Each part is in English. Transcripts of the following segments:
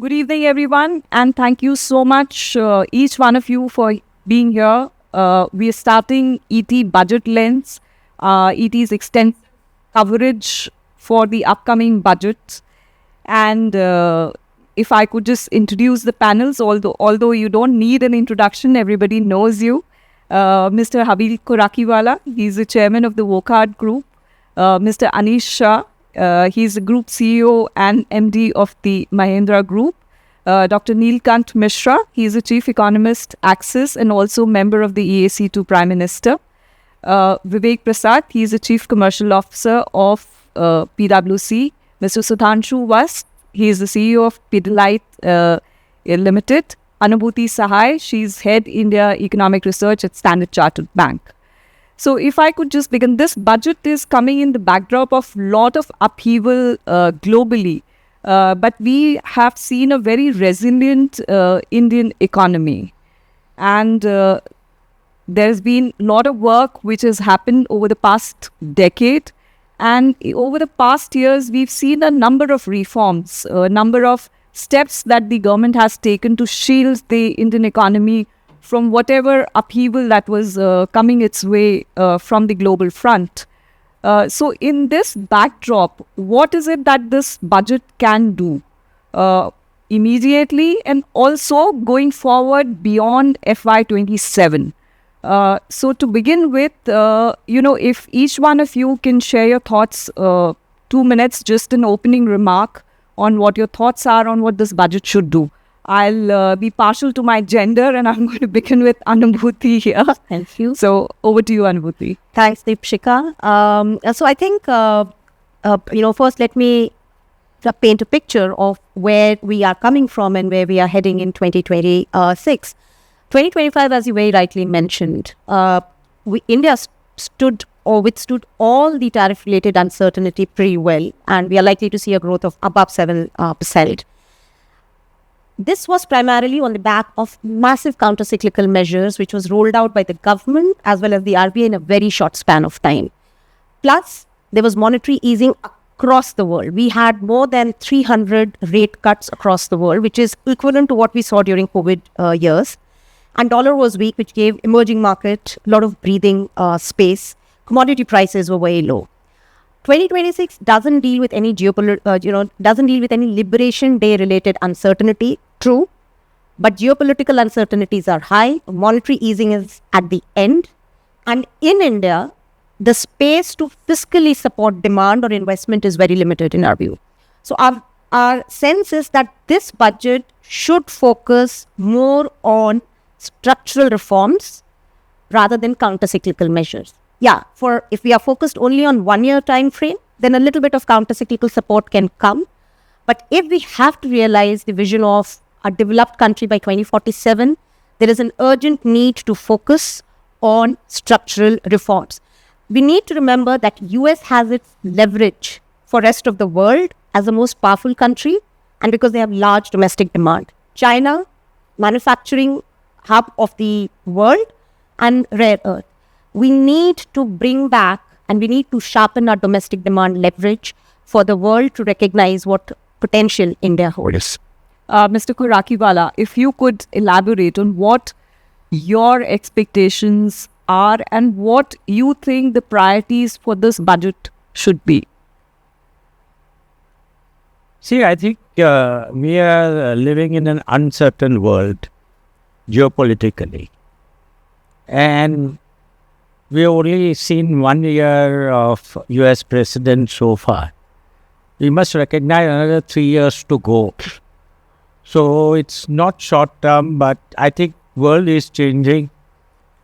Good evening, everyone, and thank you so much, each one of you, for being here. We are starting ET Budget Lens, ET's extensive coverage for the upcoming budget. And if I could just introduce the panels, although you don't need an introduction, everybody knows you. Mr. Habil Khorakiwala, he's the chairman of the Wockhardt Group. Mr. Anish Shah, he's the group CEO and MD of the Mahindra Group. Dr. Neelkanth Mishra, he's the chief economist, Axis, and also member of the EAC to Prime Minister. Vivek Prasad, he's the chief commercial officer of PwC. Mr. Sudhanshu Vats, he is the CEO of Pidilite Limited. Anubhuti Sahay, she's head India Economic Research at Standard Chartered Bank. So if I could just begin, this budget is coming in the backdrop of lot of upheaval globally. But we have seen a very resilient Indian economy. And there's been a lot of work which has happened over the past decade. And over the past years, we've seen a number of reforms, a number of steps that the government has taken to shield the Indian economy from whatever upheaval that was coming its way from the global front. So in this backdrop, what is it that this budget can do immediately and also going forward beyond FY27? So to begin with, if each one of you can share your thoughts, 2 minutes, just an opening remark on what your thoughts are on what this budget should do. I'll be partial to my gender, and I'm going to begin with Anubhuti here. Thank you. So over to you, Anubhuti. Thanks, Deepshikha. So I think, first let me paint a picture of where we are coming from and where we are heading in 2026. 2025, as you very rightly mentioned, India withstood all the tariff-related uncertainty pretty well, and we are likely to see a growth of above 7%. This was primarily on the back of massive counter-cyclical measures, which was rolled out by the government as well as the RBI in a very short span of time. Plus, there was monetary easing across the world. We had more than 300 rate cuts across the world, which is equivalent to what we saw during COVID years. And dollar was weak, which gave emerging market a lot of breathing space. Commodity prices were very low. 2026 doesn't deal with any doesn't deal with any Liberation Day related uncertainty. True, but geopolitical uncertainties are high. Monetary easing is at the end, and in India, the space to fiscally support demand or investment is very limited in our view. So our sense is that this budget should focus more on structural reforms rather than counter-cyclical measures. Yeah, if we are focused only on 1 year time frame, then a little bit of counter-cyclical support can come. But if we have to realize the vision of a developed country by 2047, there is an urgent need to focus on structural reforms. We need to remember that US has its leverage for rest of the world as the most powerful country, and because they have large domestic demand. China, manufacturing hub of the world, and rare earth. We need to bring back and we need to sharpen our domestic demand leverage for the world to recognize what potential India holds. Mr. Khorakiwala, if you could elaborate on what your expectations are and what you think the priorities for this budget should be. See, I think we are living in an uncertain world geopolitically. And we've only seen 1 year of US president so far. We must recognize another 3 years to go. So it's not short term, but I think world is changing.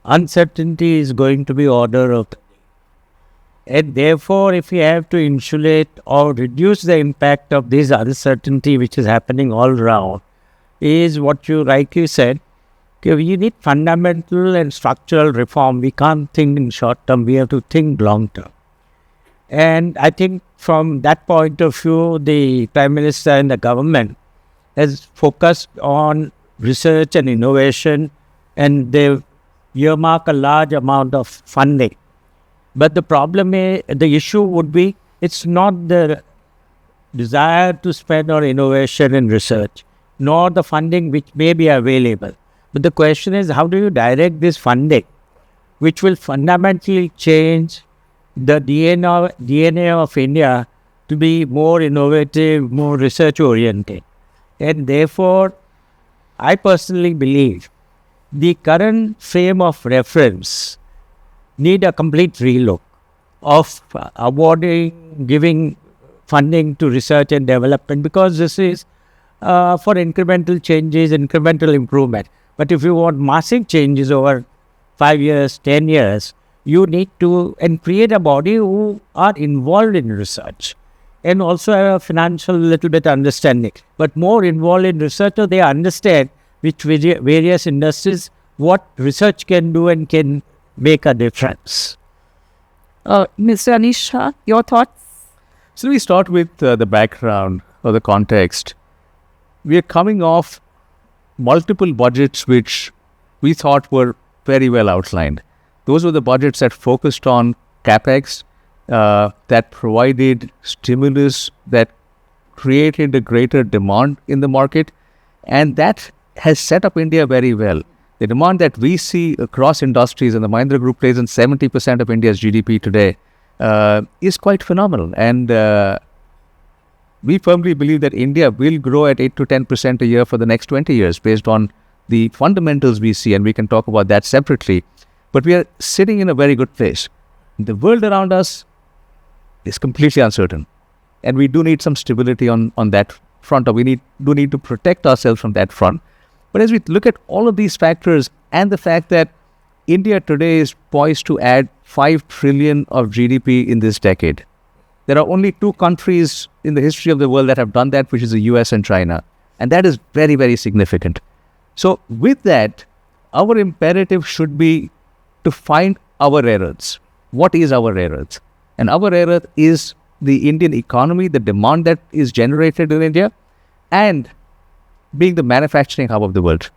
Uncertainty is going to be order of the day. And therefore, if we have to insulate or reduce the impact of this uncertainty which is happening all around, is what you rightly said. We need fundamental and structural reform. We can't think in short term. We have to think long term. And I think from that point of view, the Prime Minister and the government has focused on research and innovation, and they've earmarked a large amount of funding. But the problem is, the issue would be, it's not the desire to spend on innovation and research. nor the funding which may be available. But the question is, how do you direct this funding, which will fundamentally change the DNA of India to be more innovative, more research-oriented. And therefore, I personally believe the current frame of reference need a complete relook of awarding, giving funding to research and development, because this is for incremental changes, incremental improvement. But if you want massive changes over 5 years, 10 years, you need to create a body who are involved in research and also have a financial little bit understanding, but more involved in research, so they understand which various industries, what research can do and can make a difference. Mr. Anish Shah, your thoughts? So we start with the background or the context. We are coming off multiple budgets which we thought were very well outlined. Those were the budgets that focused on capex, that provided stimulus, that created a greater demand in the market, and that has set up India very well. The demand that we see across industries, and the Mahindra Group plays in 70% of India's GDP today, is quite phenomenal. And we firmly believe that India will grow at 8 to 10% a year for the next 20 years based on the fundamentals we see, and we can talk about that separately. But we are sitting in a very good place. The world around us is completely uncertain, and we do need some stability on that front, or we do need to protect ourselves from that front. But as we look at all of these factors and the fact that India today is poised to add 5 trillion of GDP in this decade, there are only 2 countries in the history of the world that have done that, which is the US and China. And that is very, very significant. So with that, our imperative should be to find our rare earths. What is our rare earth? And our rare earth is the Indian economy, the demand that is generated in India, and being the manufacturing hub of the world.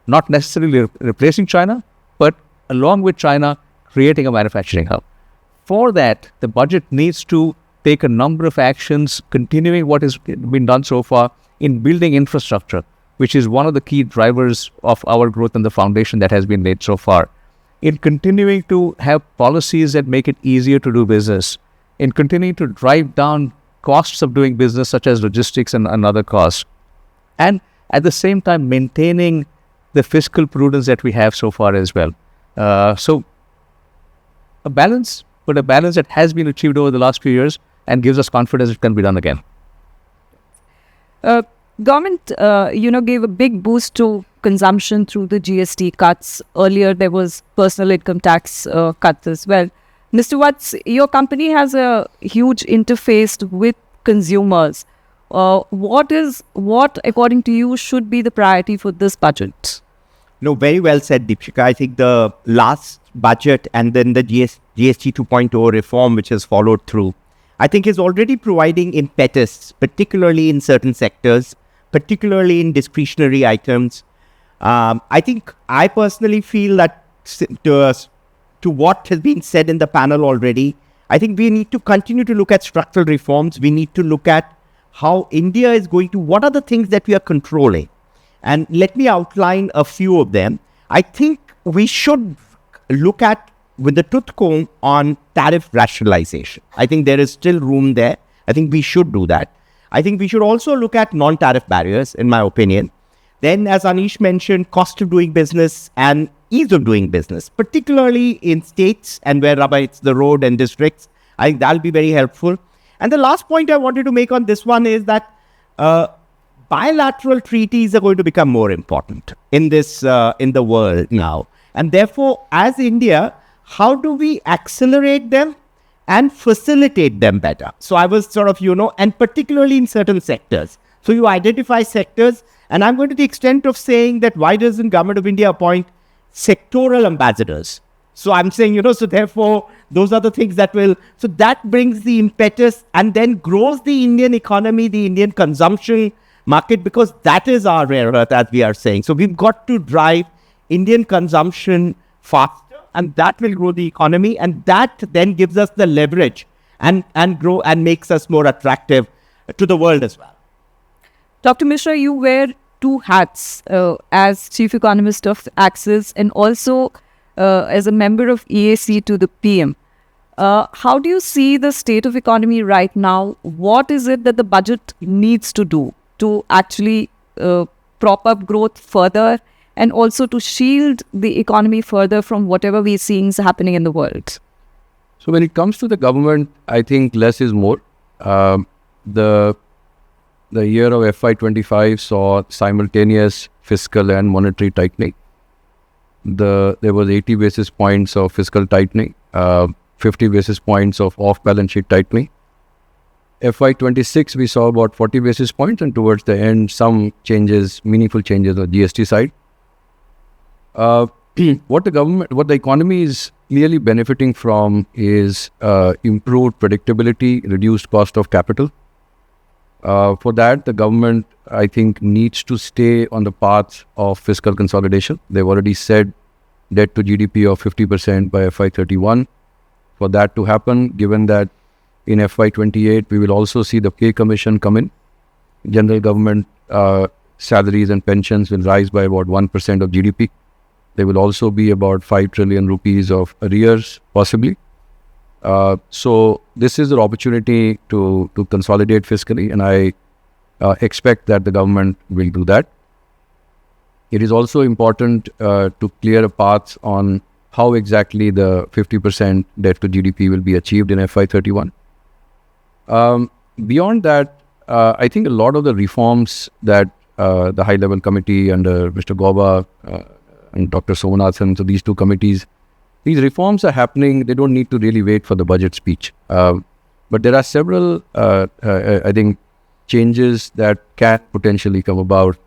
Not necessarily replacing China, but along with China, creating a manufacturing hub. For that, the budget needs to take a number of actions, continuing what has been done so far in building infrastructure, which is one of the key drivers of our growth and the foundation that has been laid so far. In continuing to have policies that make it easier to do business, in continuing to drive down costs of doing business, such as logistics and other costs, and at the same time maintaining the fiscal prudence that we have so far as well. So a balance, but a balance that has been achieved over the last few years and gives us confidence it can be done again. Government, gave a big boost to consumption through the GST cuts. Earlier, there was personal income tax cuts as well. Mr. Vats, your company has a huge interface with consumers. What, according to you, should be the priority for this budget? No, very well said, Deepshikha. I think the last budget and then the GST 2.0 reform, which has followed through, I think is already providing impetus, particularly in certain sectors, particularly in discretionary items. I think I personally feel that to what has been said in the panel already, I think we need to continue to look at structural reforms. We need to look at how India is going to, what are the things that we are controlling? And let me outline a few of them. I think we should look at with the tooth comb on tariff rationalization. I think there is still room there. I think we should do that. I think we should also look at non-tariff barriers, in my opinion. Then, as Anish mentioned, cost of doing business and ease of doing business, particularly in states and where rubber hits the road and districts. I think that'll be very helpful. And the last point I wanted to make on this one is that bilateral treaties are going to become more important in this in the world now. And therefore, as India, how do we accelerate them and facilitate them better? So I was sort of, and particularly in certain sectors. So you identify sectors, and I'm going to the extent of saying that why doesn't Government of India appoint sectoral ambassadors? So I'm saying, so therefore, those are the things that will, so that brings the impetus and then grows the Indian economy, the Indian consumption market, because that is our rare earth, as we are saying. So we've got to drive Indian consumption faster, and that will grow the economy, and that then gives us the leverage and grow and makes us more attractive to the world as well. Dr. Mishra, you wear two hats as Chief Economist of Axis and also as a member of EAC to the PM. How do you see the state of economy right now? What is it that the budget needs to do to actually prop up growth further and also to shield the economy further from whatever we're seeing is happening in the world? So when it comes to the government, I think less is more. The year of FY25 saw simultaneous fiscal and monetary tightening. There was 80 basis points of fiscal tightening, 50 basis points of off-balance sheet tightening. FY26 we saw about 40 basis points, and towards the end some changes, meaningful changes on the GST side. What the economy is clearly benefiting from is improved predictability, reduced cost of capital. For that, the government, I think, needs to stay on the path of fiscal consolidation. They've already said debt to GDP of 50% by FY31. For that to happen, given that in FY28, we will also see the pay commission come in. General government salaries and pensions will rise by about 1% of GDP. There will also be about 5 trillion rupees of arrears, possibly. So this is an opportunity to consolidate fiscally, and I expect that the government will do that. It is also important to clear a path on how exactly the 50% debt to GDP will be achieved in FY31. Beyond that, I think a lot of the reforms that the high-level committee under Mr. Gauba and Dr. Somanathan, so these two committees, these reforms are happening. They don't need to really wait for the budget speech. But there are several, I think, changes that can potentially come about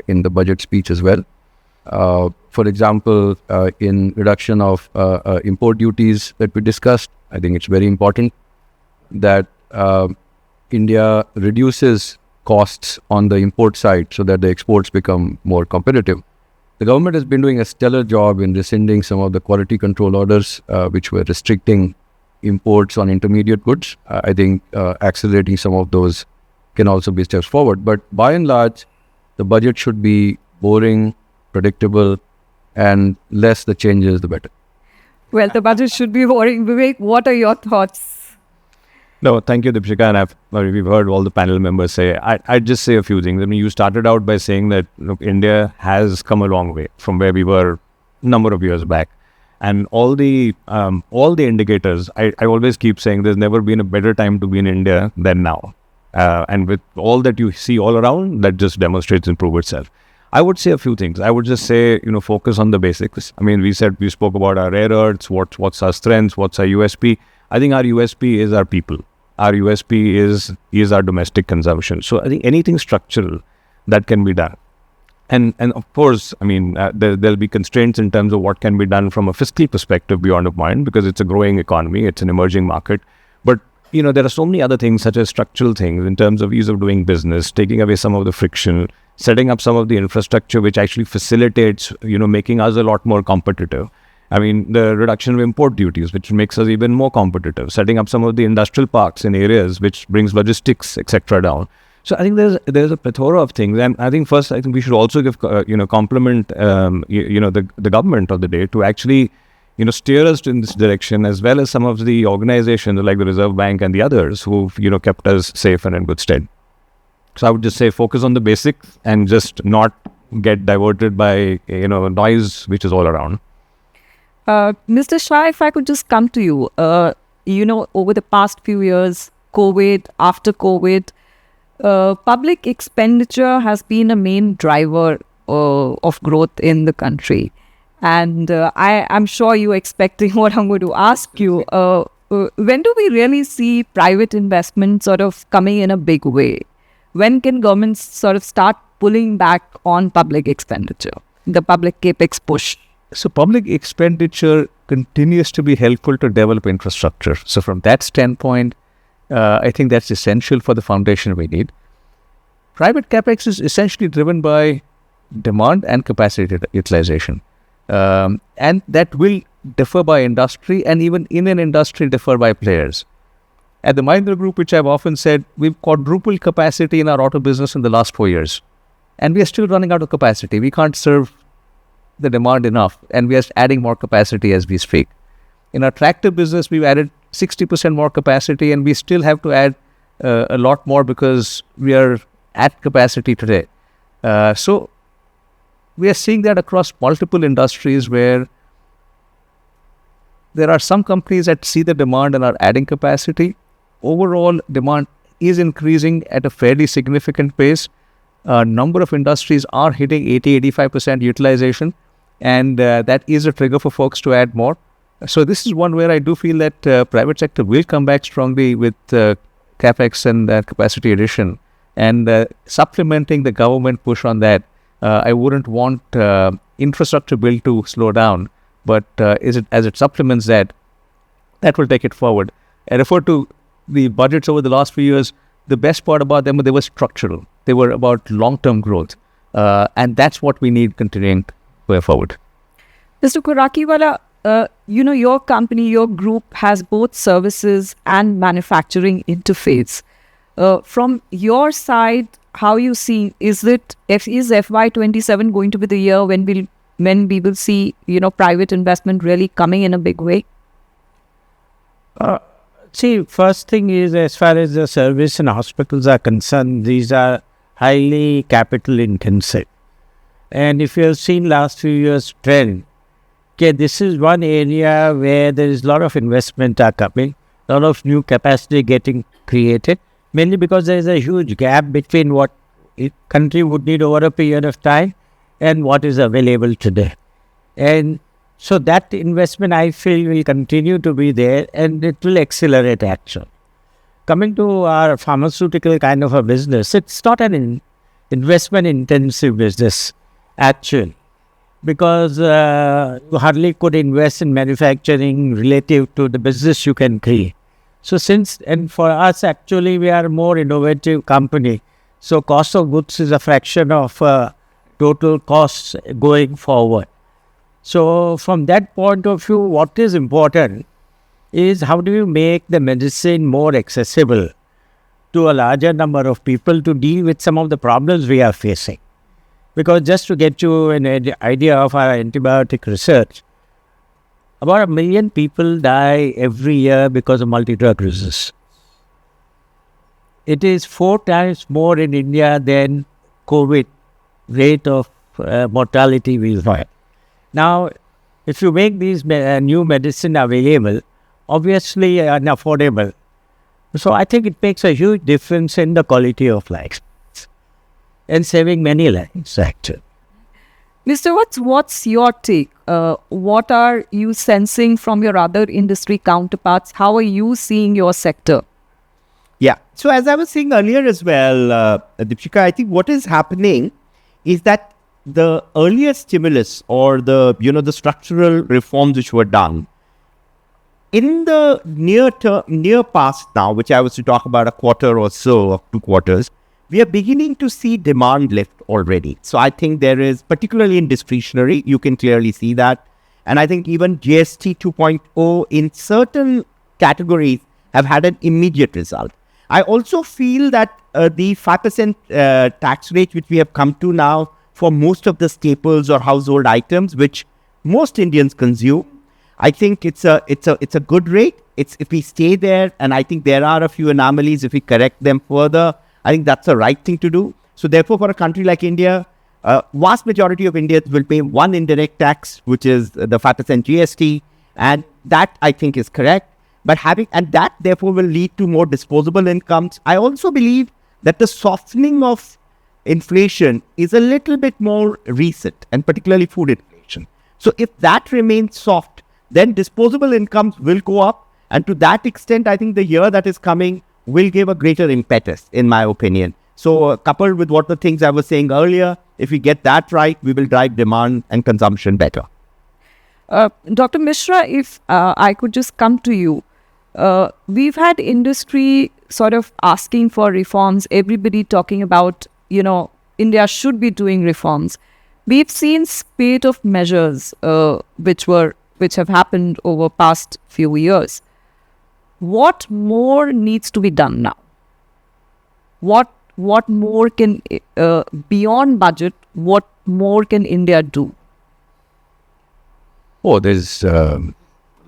in the budget speech as well. For example, in reduction of import duties that we discussed, I think it's very important that India reduces costs on the import side so that the exports become more competitive. The government has been doing a stellar job in rescinding some of the quality control orders which were restricting imports on intermediate goods. I think accelerating some of those can also be steps forward. But by and large, the budget should be boring, predictable, and less the changes, the better. Well, the budget should be boring. Vivek, what are your thoughts? No, thank you, Deepshikha. And we've heard all the panel members say. I'd just say a few things. I mean, you started out by saying that India has come a long way from where we were a number of years back, and all the indicators. I always keep saying there's never been a better time to be in India than now, and with all that you see all around, that just demonstrates and proves itself. I would say a few things. I would just say, focus on the basics. I mean, we spoke about our rare earths, what's our strengths, what's our USP. I think our USP is our people. Our USP is our domestic consumption. So I think anything structural that can be done. And of course, I mean, there'll be constraints in terms of what can be done from a fiscal perspective beyond a point, because it's a growing economy, it's an emerging market. But, there are so many other things such as structural things in terms of ease of doing business, taking away some of the friction, setting up some of the infrastructure which actually facilitates, making us a lot more competitive. I mean, the reduction of import duties, which makes us even more competitive, setting up some of the industrial parks in areas which brings logistics, etc. down. So I think there's a plethora of things. And I think first, we should also give, compliment, the government of the day to actually, steer us in this direction, as well as some of the organizations like the Reserve Bank and the others who've, kept us safe and in good stead. So I would just say focus on the basics and just not get diverted by, noise which is all around. Mr. Shah, if I could just come to you, over the past few years, COVID, after COVID, public expenditure has been a main driver of growth in the country. And I'm sure you're expecting what I'm going to ask you. When do we really see private investment sort of coming in a big way? When can governments sort of start pulling back on public expenditure, the public capex push? So public expenditure continues to be helpful to develop infrastructure. So from that standpoint, I think that's essential for the foundation we need. Private capex is essentially driven by demand and capacity utilization. And that will differ by industry, and even in an industry differ by players. At the Mahindra Group, which I've often said, we've quadrupled capacity in our auto business in the last 4 years. And we are still running out of capacity. We can't serve the demand enough, and we are adding more capacity as we speak. In our tractor business, we've added 60% more capacity, and we still have to add a lot more because we are at capacity today. So we are seeing that across multiple industries where there are some companies that see the demand and are adding capacity. Overall, demand is increasing at a fairly significant pace. A number of industries are hitting 80-85% utilization, and that is a trigger for folks to add more. So this is one where I do feel that private sector will come back strongly with capex and capacity addition, and supplementing the government push on that. I wouldn't want infrastructure bill to slow down, but as it supplements that will take it forward. I refer to the budgets over the last few years. The best part about them, they were structural. They were about long-term growth, and that's what we need continuing going forward. Mr. Khorakiwala, your company, your group has both services and manufacturing interface. From your side, how you see, is FY27 going to be the year when we will see, private investment really coming in a big way? See, first thing is, as far as the service and hospitals are concerned, these are highly capital intensive. And if you have seen last few years trend, this is one area where there is a lot of investment are coming, a lot of new capacity getting created, mainly because there is a huge gap between what a country would need over a period of time and what is available today. And so that investment, I feel, will continue to be there, and it will accelerate action. Coming to our pharmaceutical kind of a business, it's not an investment intensive business actually, because you hardly could invest in manufacturing relative to the business you can create. So and for us actually, we are a more innovative company. So cost of goods is a fraction of total costs going forward. So from that point of view, what is important is how do you make the medicine more accessible to a larger number of people to deal with some of the problems we are facing. Because just to get you an idea of our antibiotic research, about 1 million people die every year because of multi-drug resistance. It is 4 times more in India than COVID rate of mortality we find. Now, if you make these new medicine available, obviously and affordable, so I think it makes a huge difference in the quality of life and saving many lives actually. Mr. Vats, what's your take? What are you sensing from your other industry counterparts? How are you seeing your sector? Yeah. So as I was saying earlier as well, Deepshikha, I think what is happening is that the earlier stimulus or the structural reforms which were done in the near past now, which I was to talk about a quarter or so of 2 quarters, we are beginning to see demand lift already. So I think there is, particularly in discretionary, you can clearly see that. And I think even GST 2.0 in certain categories have had an immediate result. I also feel that the 5% tax rate which we have come to now for most of the staples or household items which most Indians consume, I think it's a good rate. If we stay there, and I think there are a few anomalies, if we correct them further, I think that's the right thing to do. So therefore, for a country like India, vast majority of Indians will pay one indirect tax, which is the 5% GST, and that I think is correct. But that therefore will lead to more disposable incomes. I also believe that the softening of inflation is a little bit more recent, and particularly food inflation. So if that remains soft, then disposable incomes will go up, and to that extent, I think the year that is coming will give a greater impetus, in my opinion. So coupled with what the things I was saying earlier, if we get that right, we will drive demand and consumption better. Dr. Mishra, if I could just come to you. We've had industry sort of asking for reforms, everybody talking about, India should be doing reforms. We've seen spate of measures which have happened over past few years. what more needs to be done now? What more can, beyond budget, what more can India do? Oh, there's a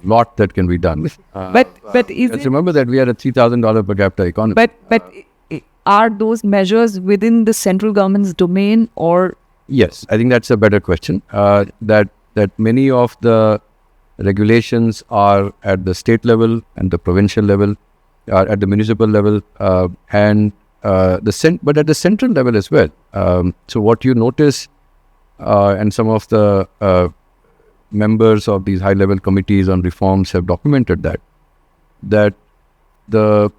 lot that can be done. But is Let's it, remember that we are a $3,000 per capita economy. but are those measures within the central government's domain, or? Yes, I think that's a better question. That many of the regulations are at the state level and the provincial level, at the municipal level, and but at the central level as well. So what you notice, and some of the members of these high-level committees on reforms have documented that the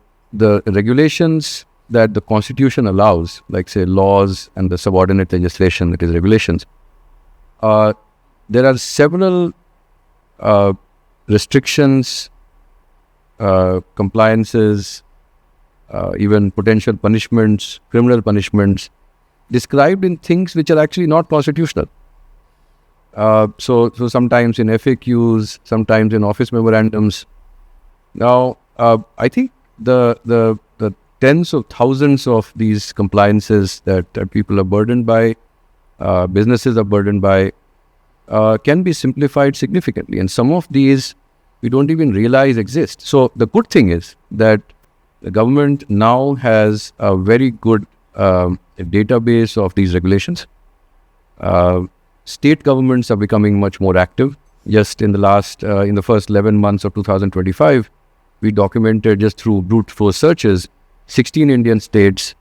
regulations that the Constitution allows, like say laws and the subordinate legislation, that is regulations, there are several restrictions, compliances, even potential punishments, criminal punishments, described in things which are actually not constitutional. So sometimes in FAQs, sometimes in office memorandums. Now, I think the tens of thousands of these compliances that people are burdened by, businesses are burdened by, can be simplified significantly. And some of these we don't even realize exist. So the good thing is that the government now has a very good database of these regulations. State governments are becoming much more active. Just in the first 11 months of 2025, we documented just through brute force searches, 16 Indian states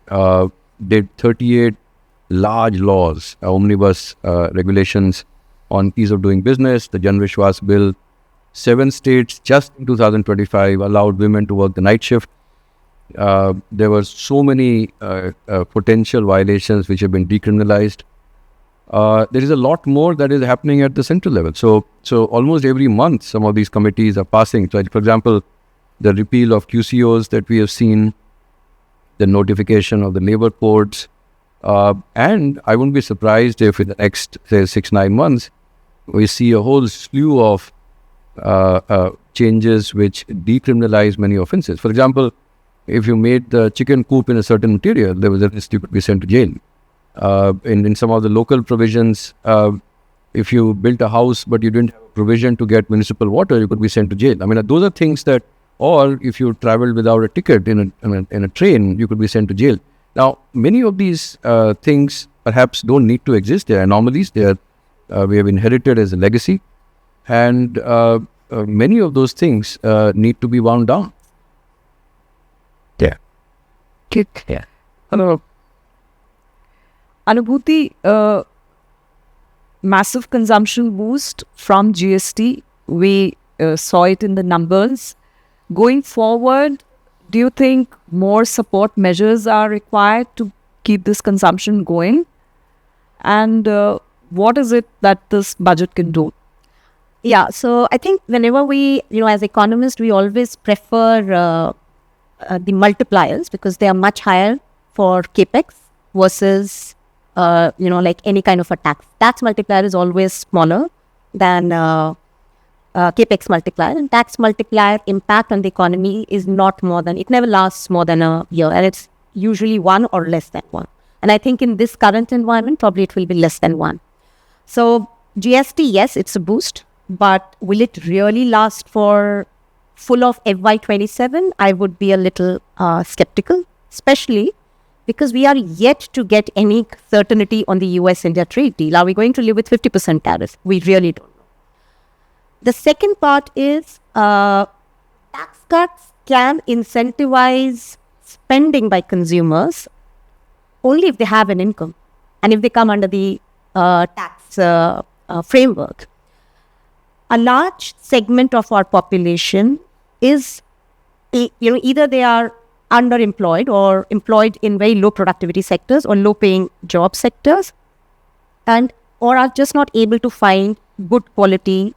did 38 large laws, omnibus regulations on ease of doing business, the Jan Vishwas bill. 7 states just in 2025 allowed women to work the night shift. There were so many potential violations which have been decriminalized. There is a lot more that is happening at the central level. So almost every month, some of these committees are passing. So, for example, the repeal of QCOs that we have seen, the notification of the labor codes, and I wouldn't be surprised if in the next, say, 6-9 months, we see a whole slew of changes which decriminalize many offenses. For example, if you made the chicken coop in a certain material, there was a risk you could be sent to jail. In some of the local provisions, if you built a house but you didn't have a provision to get municipal water, you could be sent to jail. I mean, those are things that, or if you traveled without a ticket in a train, you could be sent to jail. Now, many of these things perhaps don't need to exist. They are anomalies. We have inherited as a legacy, and many of those things need to be wound down. Yeah. Yeah. Hello. Anubhuti, massive consumption boost from GST. We saw it in the numbers. Going forward, do you think more support measures are required to keep this consumption going? And what is it that this budget can do? Yeah, so I think whenever we, as economists, we always prefer the multipliers because they are much higher for capex versus, like any kind of a tax. Tax multiplier is always smaller than capex multiplier, and tax multiplier impact on the economy is not more than, it never lasts more than a year, and it's usually 1 or less than 1. And I think in this current environment, probably it will be less than 1. So GST, yes, it's a boost, but will it really last for full of FY27? I would be a little skeptical, especially because we are yet to get any certainty on the US-India trade deal. Are we going to live with 50% tariff? We really don't know. The second part is tax cuts can incentivize spending by consumers only if they have an income and if they come under the tax framework. A large segment of our population is, either they are underemployed or employed in very low productivity sectors or low paying job sectors, or are just not able to find good quality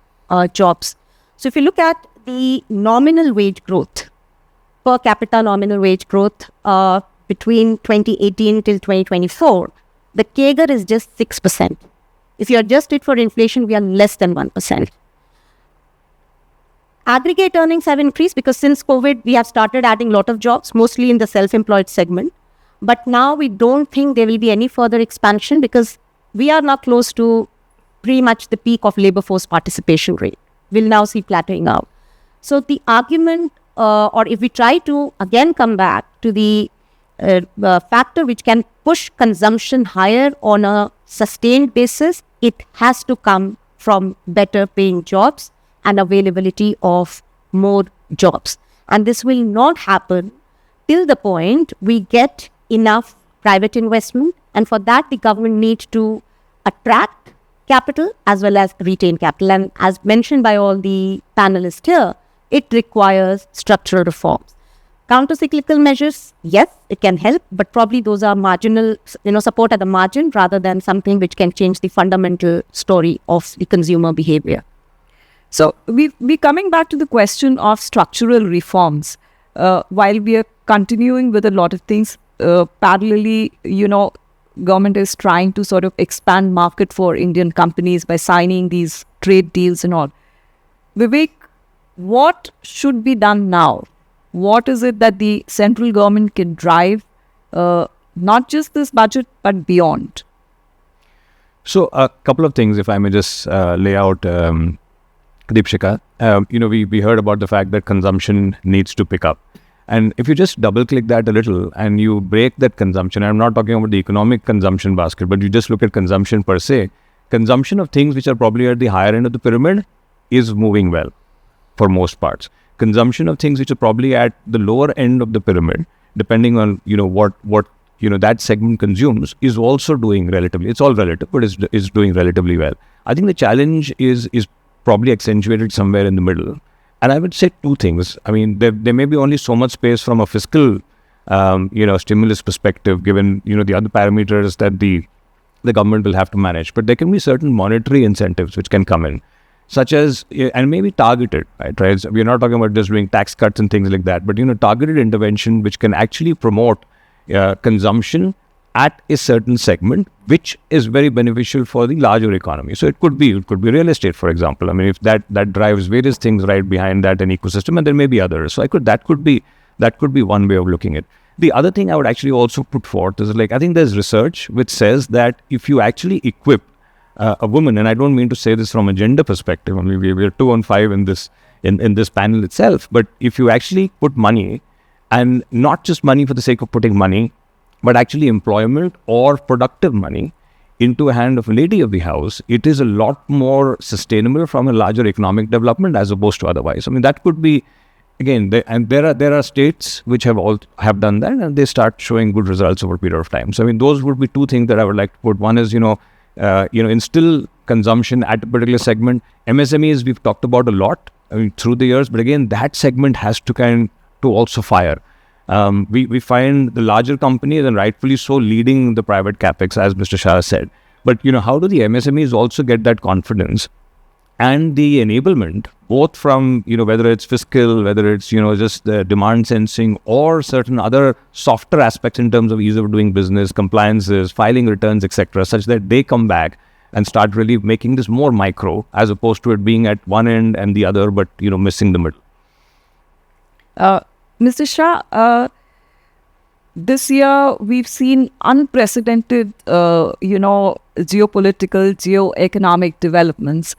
jobs. So if you look at the nominal wage growth, per capita nominal wage growth between 2018 till 2024, the CAGR is just 6%. If you adjust it for inflation, we are less than 1%. aggregate earnings have increased because since COVID, we have started adding a lot of jobs, mostly in the self-employed segment. But now we don't think there will be any further expansion because we are now close to pretty much the peak of labor force participation rate. We'll now see plateauing out. So the argument, or if we try to again come back to the factor which can push consumption higher on a sustained basis, it has to come from better paying jobs and availability of more jobs. And this will not happen till the point we get enough private investment. And for that, the government needs to attract capital as well as retain capital. And as mentioned by all the panelists here, it requires structural reforms. Counter-cyclical measures, yes, it can help, but probably those are marginal, support at the margin rather than something which can change the fundamental story of the consumer behavior. So we're coming back to the question of structural reforms. While we are continuing with a lot of things, parallelly, government is trying to sort of expand market for Indian companies by signing these trade deals and all. Vivek, what should be done now? What is it that the central government can drive, not just this budget, but beyond? So a couple of things, if I may just lay out, Deepshikha. We heard about the fact that consumption needs to pick up. And if you just double click that a little and you break that consumption, I'm not talking about the economic consumption basket, but you just look at consumption per se, consumption of things which are probably at the higher end of the pyramid is moving well for most parts. Consumption of things which are probably at the lower end of the pyramid, depending on, what that segment consumes, is also doing relatively, it's all relative, but is doing relatively well. I think the challenge is probably accentuated somewhere in the middle. And I would say two things. I mean, there may be only so much space from a fiscal, stimulus perspective, given, the other parameters that the government will have to manage. But there can be certain monetary incentives which can come in, such as, and maybe targeted, right? So we're not talking about just doing tax cuts and things like that, but, targeted intervention which can actually promote consumption at a certain segment, which is very beneficial for the larger economy. So it could be real estate, for example. I mean, if that drives various things right behind that, an ecosystem, and there may be others. So that could be one way of looking at it. The other thing I would actually also put forth is, I think there's research which says that if you actually equip a woman, and I don't mean to say this from a gender perspective, I mean, we're 2 on 5 in this panel itself, but if you actually put money, and not just money for the sake of putting money, but actually employment or productive money into a hand of a lady of the house, it is a lot more sustainable from a larger economic development as opposed to otherwise. I mean, that could be, again, there are states which have done that, and they start showing good results over a period of time. So I mean, those would be two things that I would like to put. One is, instill consumption at a particular segment. MSMEs we've talked about a lot, through the years, but again, that segment has to also fire. We find the larger companies, and rightfully so, leading the private capex, as Mr. Shah said. But, how do the MSMEs also get that confidence and the enablement, both from, whether it's fiscal, whether it's, just the demand sensing or certain other softer aspects in terms of ease of doing business, compliances, filing returns, etc., such that they come back and start really making this more micro, as opposed to it being at one end and the other, but, missing the middle. Mr. Shah, this year we've seen unprecedented, geopolitical, geo-economic developments.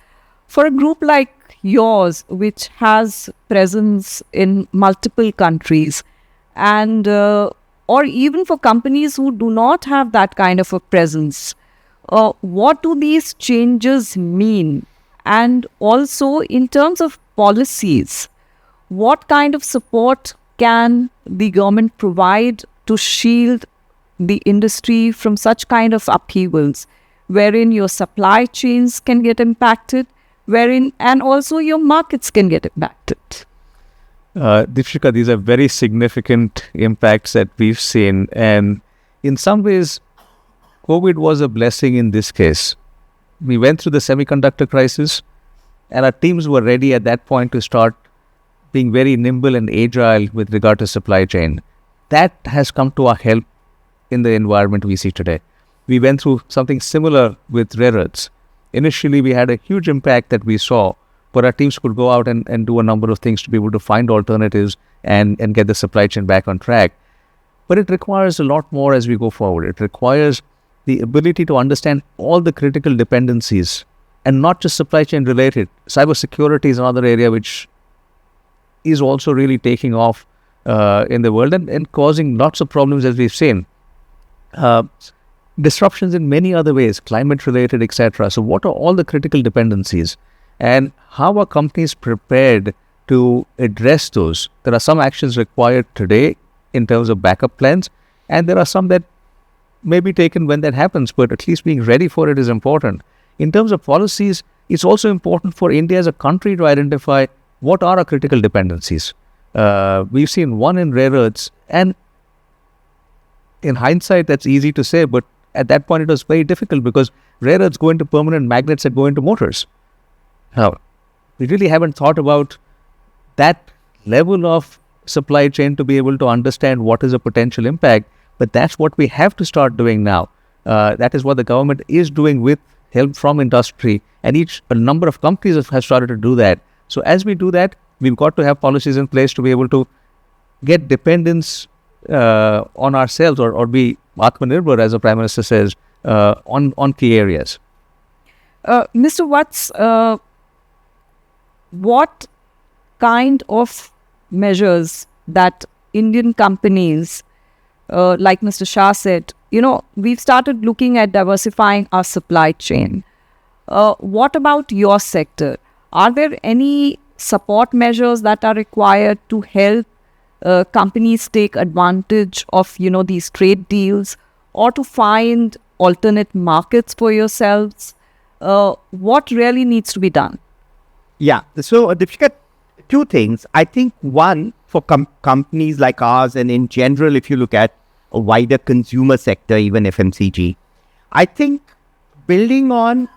For a group like yours, which has presence in multiple countries, and or even for companies who do not have that kind of a presence, what do these changes mean? And also in terms of policies, what kind of support can the government provide to shield the industry from such kind of upheavals, wherein your supply chains can get impacted, and also your markets can get impacted? Deepshikha, these are very significant impacts that we've seen, and in some ways, COVID was a blessing in this case. We went through the semiconductor crisis, and our teams were ready at that point to start being very nimble and agile with regard to supply chain. That has come to our help in the environment we see today. We went through something similar with rare earths. Initially, we had a huge impact that we saw but our teams could go out and do a number of things to be able to find alternatives and get the supply chain back on track. But it requires a lot more as we go forward. It requires the ability to understand all the critical dependencies and not just supply chain related. Cybersecurity is another area which is also really taking off in the world and causing lots of problems, as we've seen. Disruptions in many other ways, climate related, etc. So what are all the critical dependencies and how are companies prepared to address those? There are some actions required today in terms of backup plans, and there are some that may be taken when that happens, but at least being ready for it is important. In terms of policies, it's also important for India as a country to identify what are our critical dependencies. We've seen one in rare earths, and in hindsight, that's easy to say, but at that point, it was very difficult because rare earths go into permanent magnets that go into motors. Now, we really haven't thought about that level of supply chain to be able to understand what is a potential impact, but that's what we have to start doing now. That is what the government is doing with help from industry, and a number of companies have started to do that. So as we do that, we've got to have policies in place to be able to get dependence on ourselves or be Atmanirbhar, as the Prime Minister says, on key areas. Mr. Vats, what kind of measures that Indian companies, like Mr. Shah said, we've started looking at diversifying our supply chain. What about your sector? Are there any support measures that are required to help companies take advantage of, these trade deals or to find alternate markets for yourselves? What really needs to be done? Yeah. So, Deepshikha, two things. I think one, for companies like ours, and in general, if you look at a wider consumer sector, even FMCG, I think building on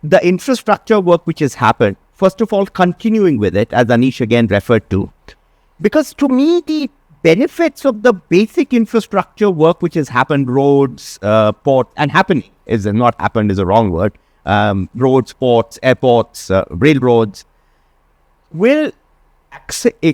the infrastructure work which has happened, first of all, continuing with it, as Anish again referred to, because to me, the benefits of the basic infrastructure work which has happened, roads, port, and happening is not happened is a wrong word, roads, ports, airports, railroads, will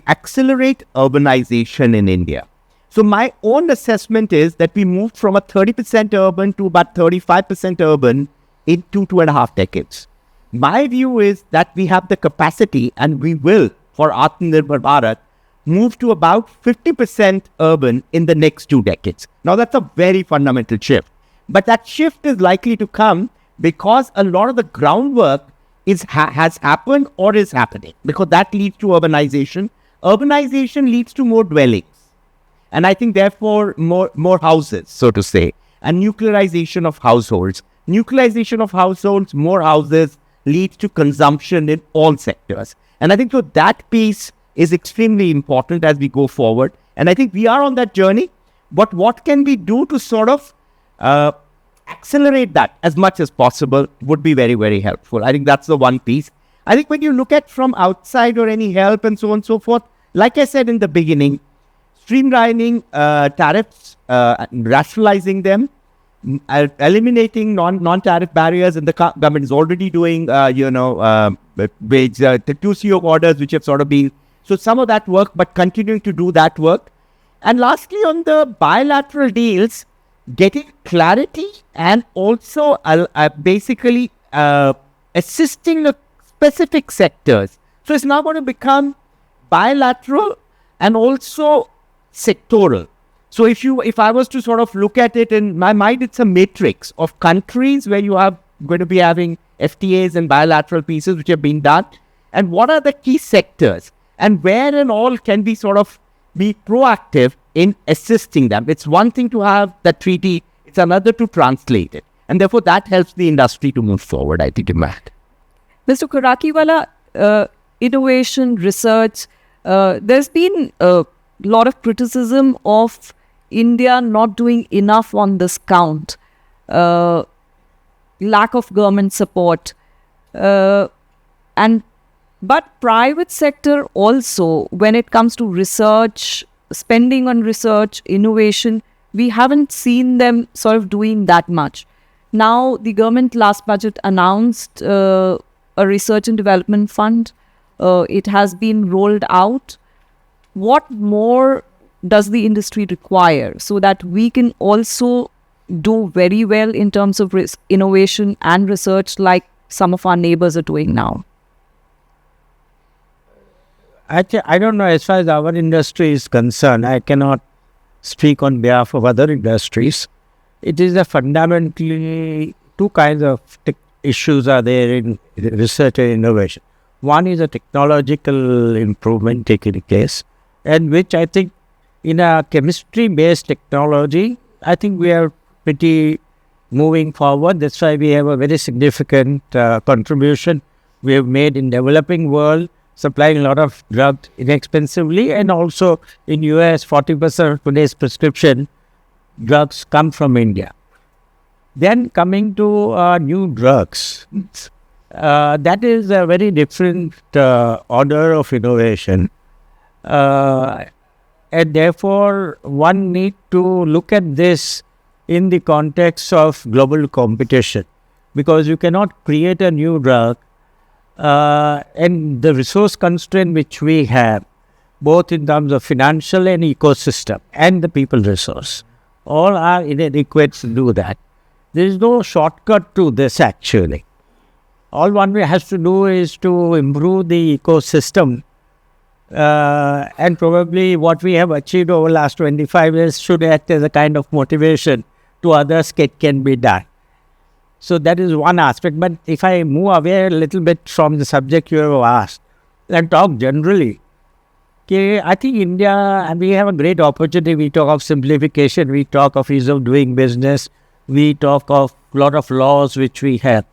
accelerate urbanization in India. So my own assessment is that we moved from a 30% urban to about 35% urban in 2.5 decades. My view is that we have the capacity, and we will, for Atmanirbhar Bharat, move to about 50% urban in the next 2 decades. Now that's a very fundamental shift. But that shift is likely to come because a lot of the groundwork has happened or is happening, because that leads to urbanization. Urbanization leads to more dwellings. And I think therefore more houses, so to say, and nuclearization of households. Nuclearization of households, more houses, leads to consumption in all sectors. And I think so that piece is extremely important as we go forward. And I think we are on that journey. But what can we do to sort of accelerate that as much as possible would be very, very helpful. I think that's the one piece. I think when you look at from outside or any help and so on and so forth, like I said in the beginning, streamlining tariffs, rationalizing them, eliminating non-tariff barriers, and the government is already doing, the 2 CO orders which have sort of been, so some of that work, but continuing to do that work. And lastly, on the bilateral deals, getting clarity and also basically assisting the specific sectors. So it's now going to become bilateral and also sectoral. So if I was to sort of look at it in my mind, it's a matrix of countries where you are going to be having FTAs and bilateral pieces which have been done. And what are the key sectors? And where and all can we sort of be proactive in assisting them? It's one thing to have the treaty, it's another to translate it. And therefore that helps the industry to move forward, I think, in that. Mr. Khorakiwala, innovation, research, there's been a lot of criticism of India not doing enough on this count, lack of government support, but private sector also, when it comes to research, spending on research, innovation, we haven't seen them sort of doing that much. Now, the government last budget announced a research and development fund. It has been rolled out. What more does the industry require so that we can also do very well in terms of innovation and research like some of our neighbors are doing now? Actually, I don't know, as far as our industry is concerned, I cannot speak on behalf of other industries. It is a fundamentally two kinds of issues are there in research and innovation. One is a technological improvement taking place, and which I think in a chemistry-based technology, I think we are pretty moving forward. That's why we have a very significant contribution we have made in developing world, supplying a lot of drugs inexpensively, and also in US, 40% of today's prescription drugs come from India. Then coming to new drugs, that is a very different order of innovation. And therefore, one need to look at this in the context of global competition, because you cannot create a new drug and the resource constraint which we have, both in terms of financial and ecosystem and the people resource, all are inadequate to do that. There is no shortcut to this actually. All one has to do is to improve the ecosystem, and probably what we have achieved over the last 25 years should act as a kind of motivation to others that can be done. So that is one aspect. But if I move away a little bit from the subject you have asked and talk generally, okay, I think India, we have a great opportunity. We talk of simplification, we talk of ease of doing business, we talk of a lot of laws which we have.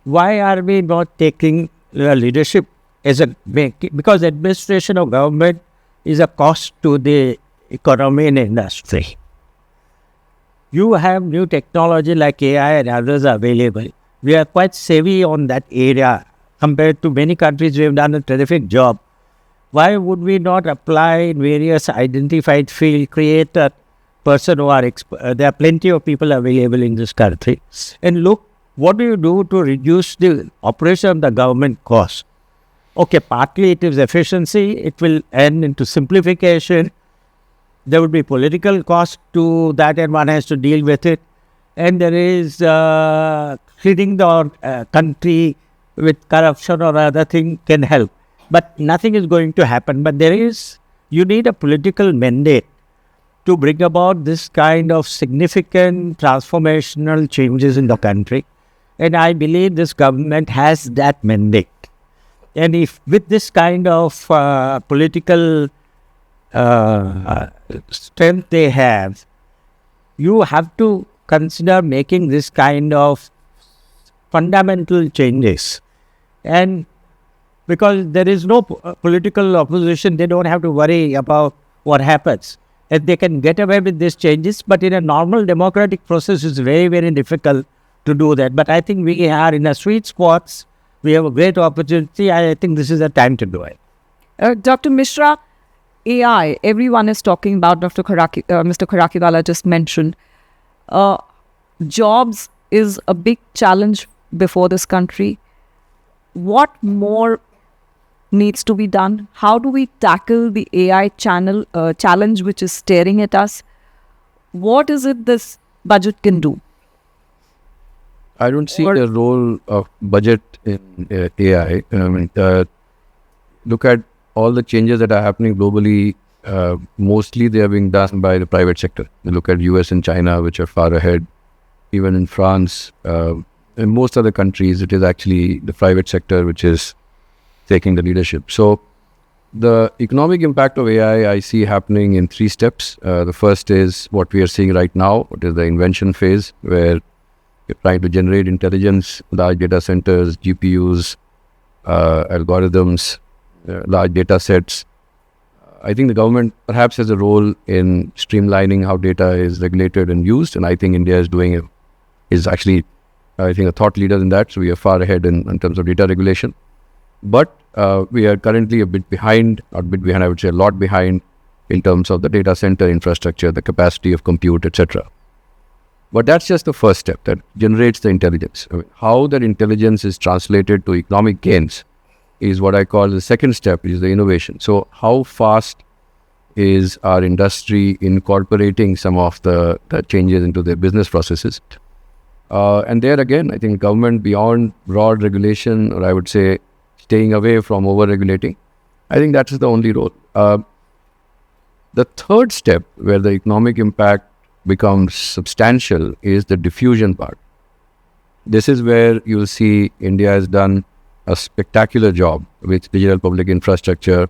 Why are we not taking leadership as a, because administration of government is a cost to the economy and industry. You have new technology like AI and others are available. We are quite savvy on that area compared to many countries. We have done a terrific job. Why would we not apply in various identified fields, create a person who are there are plenty of people available in this country, and look, what do you do to reduce the operation of the government cost? Okay, partly it is efficiency, it will end into simplification. There would be political cost to that and one has to deal with it. And there is cleaning the country with corruption or other thing can help. But nothing is going to happen. But you need a political mandate to bring about this kind of significant transformational changes in the country. And I believe this government has that mandate. And if with this kind of political strength they have, you have to consider making this kind of fundamental changes. And because there is no political opposition, they don't have to worry about what happens. And they can get away with these changes, but in a normal democratic process, it's very, very difficult to do that. But I think we are in a sweet spot. We have a great opportunity. I think this is the time to do it. Dr. Mishra, AI, everyone is talking about, Mr. Khorakiwala just mentioned. Jobs is a big challenge before this country. What more needs to be done? How do we tackle the AI challenge which is staring at us? What is it this budget can do? I don't see the role of budget in AI. Look at all the changes that are happening globally. Mostly they are being done by the private sector. You look at US and China, which are far ahead. Even in France, in most other countries, it is actually the private sector which is taking the leadership. So the economic impact of AI I see happening in 3 steps. The first is what we are seeing right now, what is the invention phase, where you're trying to generate intelligence, large data centers, GPUs, algorithms, large data sets. I think the government perhaps has a role in streamlining how data is regulated and used, and I think India is actually, I think, a thought leader in that. So we are far ahead in terms of data regulation. But we are currently a bit behind, not a bit behind, I would say a lot behind in terms of the data center infrastructure, the capacity of compute, etc. But that's just the first step that generates the intelligence. I mean, how that intelligence is translated to economic gains is what I call the second step, which is the innovation. So how fast is our industry incorporating some of the changes into their business processes? And there again, I think government, beyond broad regulation, or I would say staying away from over-regulating, I think that's the only role. The third step, where the economic impact becomes substantial, is the diffusion part. This is where you'll see India has done a spectacular job with digital public infrastructure,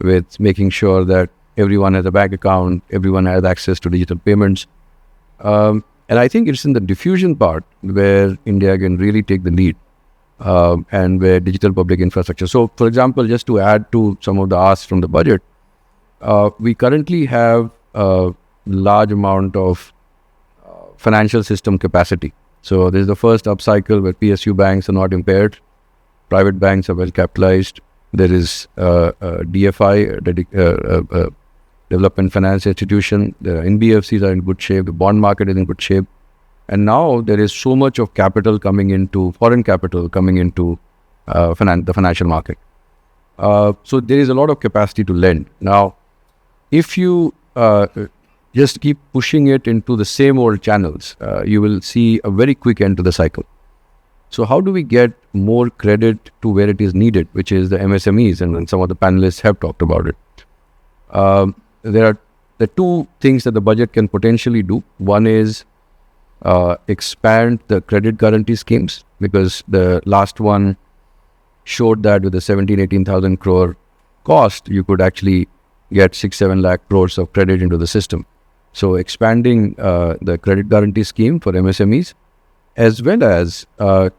with making sure that everyone has a bank account, everyone has access to digital payments. And I think it's in the diffusion part where India can really take the lead, and where digital public infrastructure. So, for example, just to add to some of the asks from the budget, we currently have a large amount of financial system capacity. So, this is the first upcycle where PSU banks are not impaired, private banks are well capitalized. There is DFI, Development Finance Institution. The NBFCs are in good shape. The bond market is in good shape. And now there is so much of capital coming into, foreign capital coming into the financial market. So there is a lot of capacity to lend. Now, if you just keep pushing it into the same old channels, you will see a very quick end to the cycle. So how do we get more credit to where it is needed, which is the MSMEs, and some of the panelists have talked about it. There are the two things that the budget can potentially do. One is expand the credit guarantee schemes, because the last one showed that with the 18,000 crore cost, you could actually get 6-7 lakh crores of credit into the system. So expanding the credit guarantee scheme for MSMEs, as well as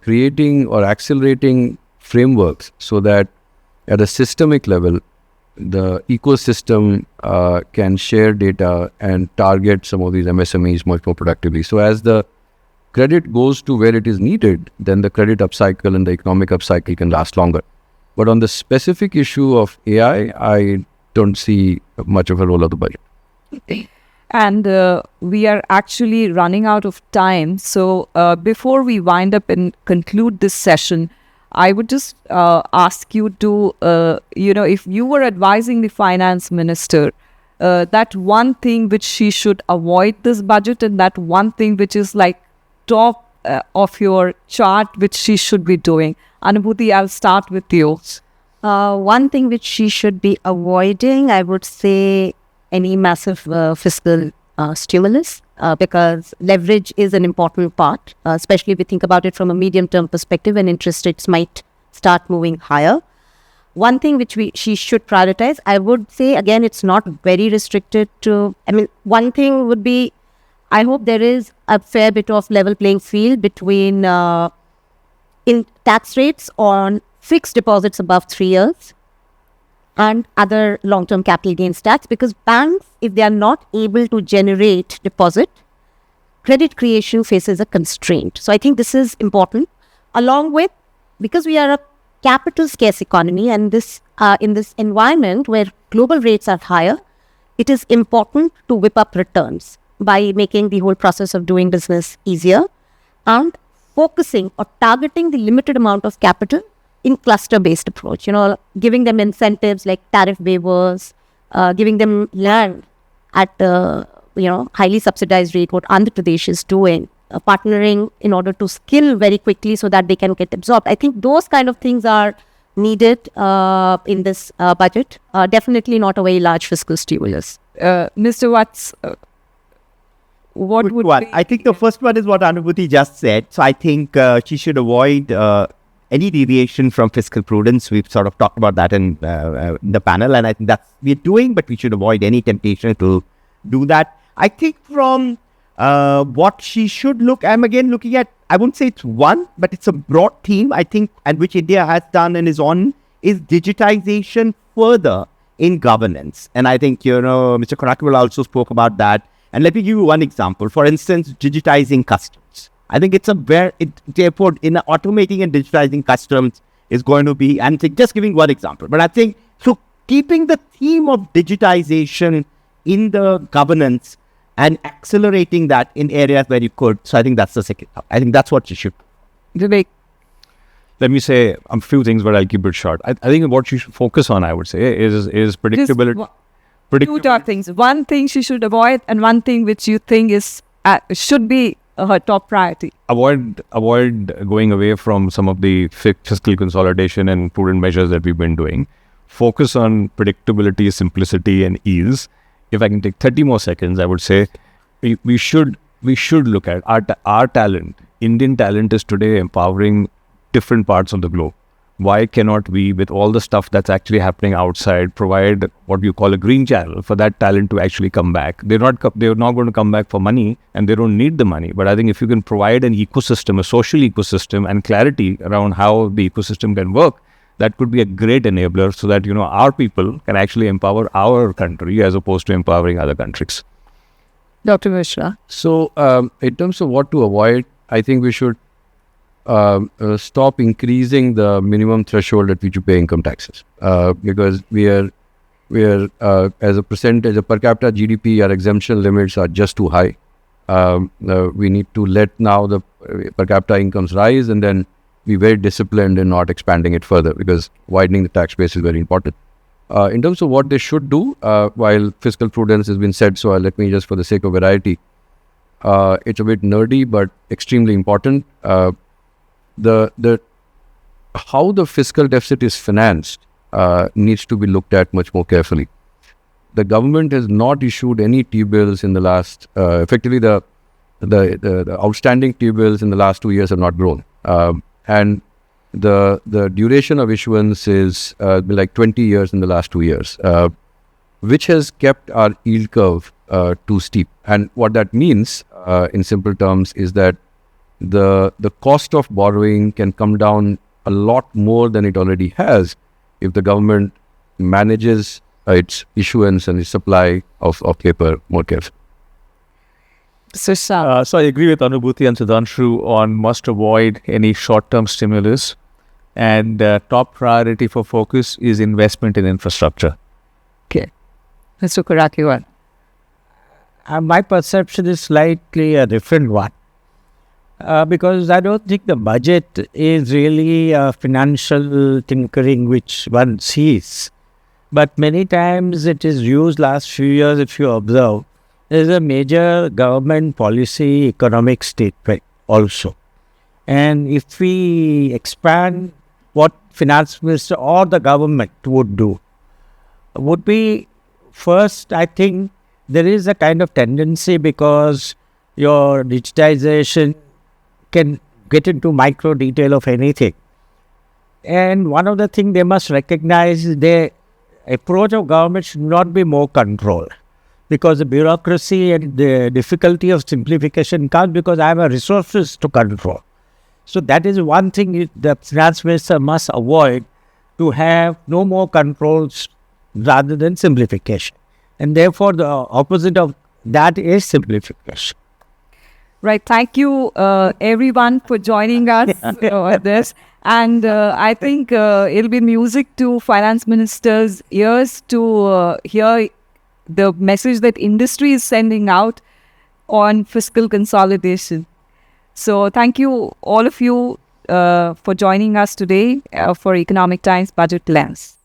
creating or accelerating frameworks so that at a systemic level, the ecosystem can share data and target some of these MSMEs much more productively. So as the credit goes to where it is needed, then the credit upcycle and the economic upcycle can last longer. But on the specific issue of AI, I don't see much of a role of the budget. And we are actually running out of time. So before we wind up and conclude this session, I would just ask you to, if you were advising the finance minister, that one thing which she should avoid this budget, and that one thing which is like top of your chart which she should be doing. Anubhuti, I'll start with you. One thing which she should be avoiding, I would say, any massive fiscal stimulus, because leverage is an important part, especially if we think about it from a medium-term perspective, and interest rates might start moving higher. One thing which she should prioritize, I would say, again, it's not very restricted to, one thing would be, I hope there is a fair bit of level playing field between in tax rates on fixed deposits above 3 years and other long-term capital gains tax, because banks, if they are not able to generate deposit, credit creation faces a constraint. So I think this is important, along with, because we are a capital scarce economy, and this in this environment where global rates are higher, it is important to whip up returns by making the whole process of doing business easier and focusing or targeting the limited amount of capital in cluster-based approach, giving them incentives like tariff waivers, giving them land at highly subsidized rate, what Andhra Pradesh is doing, partnering in order to skill very quickly so that they can get absorbed. I think those kind of things are needed in this budget. Definitely not a very large fiscal stimulus. Mr. Vats, what would one? be... I think the first one is what Anubhuti just said. So I think she should avoid any deviation from fiscal prudence. We've sort of talked about that in the panel, and I think that's we're doing, but we should avoid any temptation to do that. I think from what she should look, I'm again looking at, I wouldn't say it's one, but it's a broad theme, I think, and which India has done and is on, is digitization further in governance. And I think, Mr. Khorakiwala also spoke about that. And let me give you one example. For instance, digitizing customs. I think it's therefore, in automating and digitizing customs is going to be, and just giving one example. But I think, so keeping the theme of digitization in the governance and accelerating that in areas where you could. So I think that's the second. I think that's what you should. Vivek. Let me say a few things, but I'll keep it short. I think what you should focus on, I would say, is predictability. Two top things. One thing she should avoid, and one thing which you think is should be her top priority. Avoid going away from some of the fiscal consolidation and prudent measures that we've been doing. Focus on predictability, simplicity, and ease. If I can take 30 more seconds, I would say we should look at our talent. Indian talent is today empowering different parts of the globe. Why cannot we, with all the stuff that's actually happening outside, provide what you call a green channel for that talent to actually come back? They're not going to come back for money, and they don't need the money. But I think if you can provide an ecosystem, a social ecosystem, and clarity around how the ecosystem can work, that could be a great enabler so that, our people can actually empower our country as opposed to empowering other countries. Dr. Mishra. So, in terms of what to avoid, I think we should stop increasing the minimum threshold at which you pay income taxes, because we are as a percentage of per capita GDP, our exemption limits are just too high. We need to let now the per capita incomes rise and then be very disciplined in not expanding it further, because widening the tax base is very important. In terms of what they should do, while fiscal prudence has been said, so let me just, for the sake of variety, it's a bit nerdy but extremely important. The how the fiscal deficit is financed needs to be looked at much more carefully. The government has not issued any T-bills in the last, effectively the outstanding T-bills in the last 2 years have not grown. And the duration of issuance is like 20 years in the last 2 years, which has kept our yield curve too steep. And what that means, in simple terms, is that the cost of borrowing can come down a lot more than it already has if the government manages its issuance and its supply of paper more carefully. So I agree with Anubhuti and Sudhanshu on must avoid any short-term stimulus, and top priority for focus is investment in infrastructure. Okay. Mr. Khorakiwala. My perception is slightly a different one. Because I don't think the budget is really a financial tinkering which one sees. But many times it is used last few years, if you observe, as a major government policy economic statement also. And if we expand what finance minister or the government would do, would be first, I think there is a kind of tendency, because your digitization can get into micro detail of anything. And one of the things they must recognize is the approach of government should not be more control, because the bureaucracy and the difficulty of simplification comes because I have a resources to control. So that is one thing the finance minister must avoid, to have no more controls rather than simplification. And therefore the opposite of that is simplification. Right. Thank you, everyone, for joining us on this. And I think it'll be music to finance minister's ears to hear the message that industry is sending out on fiscal consolidation. So thank you, all of you, for joining us today for Economic Times Budget Lens.